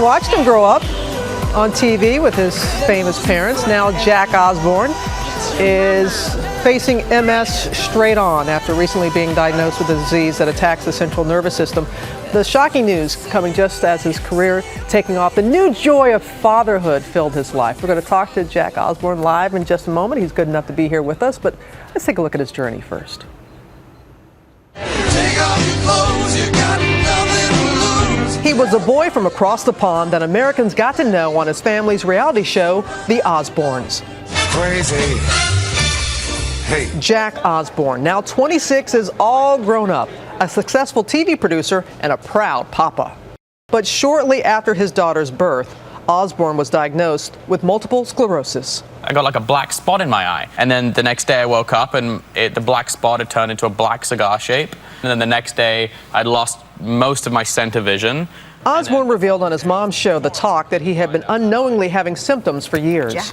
watched him grow up on TV with his famous parents. Now Jack Osbourne is facing MS straight on after recently being diagnosed with a disease that attacks the central nervous system. The shocking news coming just as his career taking off. The new joy of fatherhood filled his life. We're going to talk to Jack Osbourne live in just a moment. He's good enough to be here with us, but let's take a look at his journey first. He was a boy from across the pond that Americans got to know on his family's reality show, The Osbournes. Crazy. Hey. Jack Osbourne, now 26, is all grown up, a successful TV producer and a proud papa. But shortly after his daughter's birth, Osbourne was diagnosed with multiple sclerosis. I got like a black spot in my eye. And then the next day I woke up and the black spot had turned into a black cigar shape. And then the next day I'd lost most of my center vision. Osbourne revealed on his mom's show, The Talk, that he had been unknowingly having symptoms for years.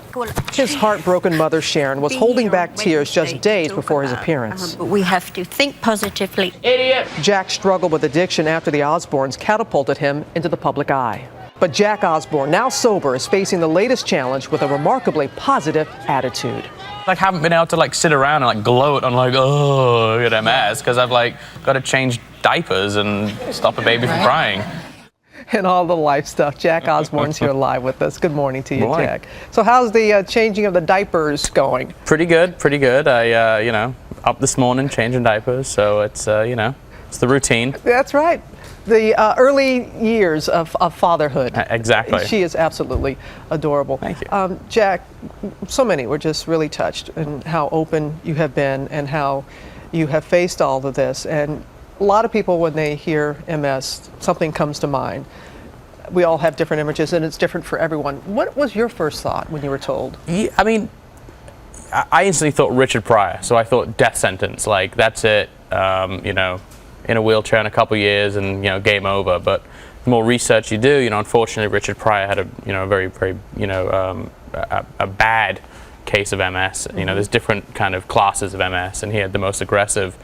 His heartbroken mother, Sharon, was holding back tears just days before his appearance. We have to think positively. Idiot! Jack struggled with addiction after the Osbournes catapulted him into the public eye. But Jack Osbourne, now sober, is facing the latest challenge with a remarkably positive attitude. I haven't been able to like sit around and like gloat on like, oh, I got MS, because I've like got to change diapers and stop a baby from crying. And all the life stuff. Jack Osbourne's here live with us. Good morning to you, Morning. Jack. So how's the changing of the diapers going? Pretty good, pretty good. I, you know, up this morning changing diapers, so it's, you know, it's the routine. That's right. The early years of fatherhood. Exactly. She is absolutely adorable. Thank you. Jack, so many were just really touched in how open you have been and how you have faced all of this. And a lot of people, when they hear MS, something comes to mind. We all have different images, and it's different for everyone. What was your first thought when you were told? Yeah, I mean, I instantly thought Richard Pryor, so I thought death sentence, like that's it, you know, in a wheelchair in a couple years and, you know, game over. But the more research you do, you know, unfortunately Richard Pryor had a, you know, very, you know, a bad case of MS. You know, there's different kind of classes of MS, and he had the most aggressive.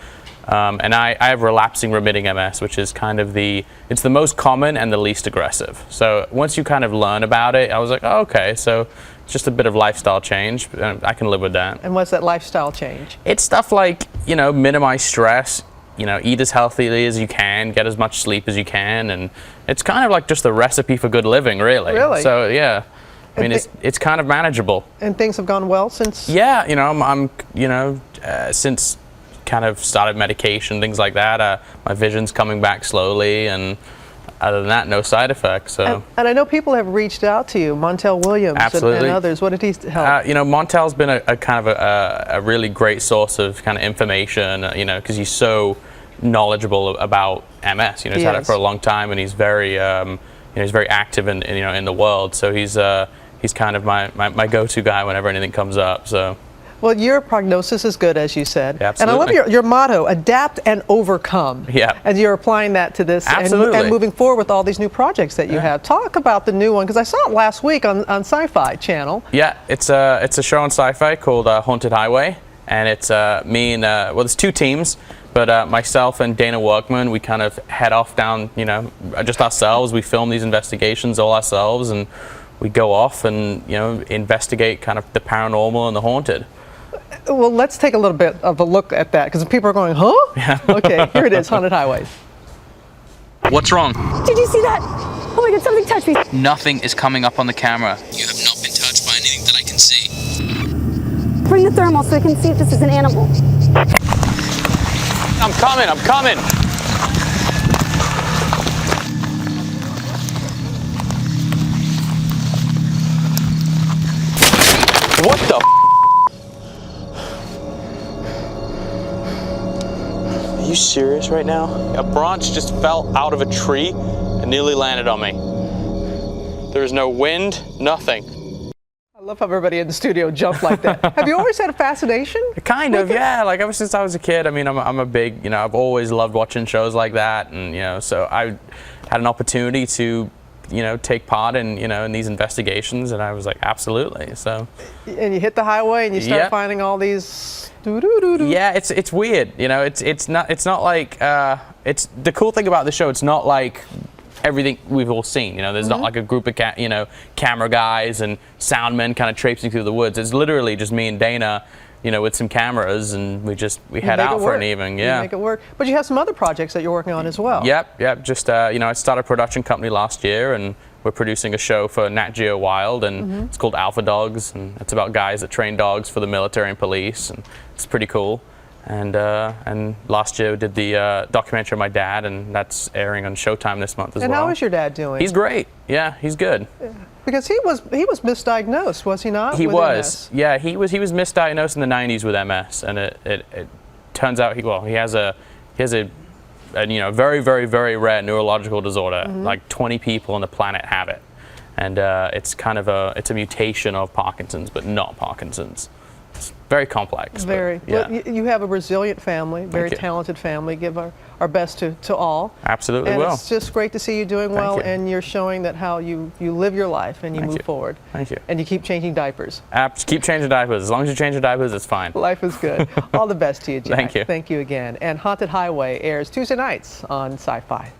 And I have relapsing remitting MS, which is kind of it's the most common and the least aggressive. So once you kind of learn about it, I was like, oh, okay, so it's just a bit of lifestyle change. I can live with that. And what's that lifestyle change? It's stuff like, you know, minimize stress, you know, eat as healthily as you can, get as much sleep as you can, and it's kind of like just the recipe for good living, really. Really? So, yeah. I mean, it's kind of manageable. And things have gone well since? Yeah, you know, I'm you know, since kind of started medication, things like that. My vision's coming back slowly, and other than that, no side effects. So. And I know people have reached out to you, Montel Williams and others. What did he help? You know, Montel's been a kind of a really great source of kind of information, you know, because he's so knowledgeable about MS. You know, he's had it for a long time, and he's very, you know, he's very active in you know, in the world. So he's kind of my go-to guy whenever anything comes up. So. Well, your prognosis is good, as you said. Absolutely. And I love your motto, adapt and overcome. Yeah. And you're applying that to this and moving forward with all these new projects that you have. Talk about the new one, because I saw it last week on SYFY channel. Yeah, it's a show on SYFY called Haunted Highway, and it's me and, well, there's two teams, but myself and Dana Workman, we kind of head off down, you know, just ourselves. We film these investigations all ourselves, and we go off and, you know, investigate kind of the paranormal and the haunted. Well, let's take a little bit of a look at that, because people are going, huh? Yeah. Okay, here it is, Haunted Highways. What's wrong? Did you see that? Oh my God, something touched me. Nothing is coming up on the camera. You have not been touched by anything that I can see. Bring the thermal so we can see if this is an animal. I'm coming, I'm coming. What the f? Are you serious right now? A branch just fell out of a tree and nearly landed on me. There is no wind, nothing. I love how everybody in the studio jumped like that. Have you always had a fascination? Kind of, yeah. Like ever since I was a kid. I mean, I'm a big, you know, I've always loved watching shows like that, and you know, so I had an opportunity to, you know, take part in, you know, in these investigations, and I was like, absolutely. So. And you hit the highway and you start finding all these. Doo-doo-doo-doo. Yeah, it's weird. You know, it's not like it's the cool thing about the show. It's not like everything we've all seen. You know, there's not like a group of camera guys and sound men kind of traipsing through the woods. It's literally just me and Dana, you know, with some cameras, and we head out for an evening. Yeah, you make it work. But you have some other projects that you're working on as well. Yep. Just you know, I started a production company last year, and we're producing a show for Nat Geo Wild, and it's called Alpha Dogs, and it's about guys that train dogs for the military and police, and it's pretty cool. And last year we did the documentary of my dad, and that's airing on Showtime this month as well. And how is your dad doing? He's great. Yeah, he's good. Because he was misdiagnosed, was he not? He with was. MS? Yeah, he was misdiagnosed in the 90s with MS, and it turns out he has a you know, very, very, very rare neurological disorder. Like 20 people on the planet have it, and it's kind of a mutation of Parkinson's, but not Parkinson's. It's very complex. Very. But, yeah. Well, you have a resilient family, very talented family. Give our best to all. Absolutely and will. It's just great to see you doing well, you. and you're showing that how you live your life and you move forward. Thank you. And you keep changing diapers. Keep changing diapers. As long as you change your diapers, it's fine. Life is good. All the best to you, Jack. Thank you. Thank you again. And Haunted Highway airs Tuesday nights on SYFY.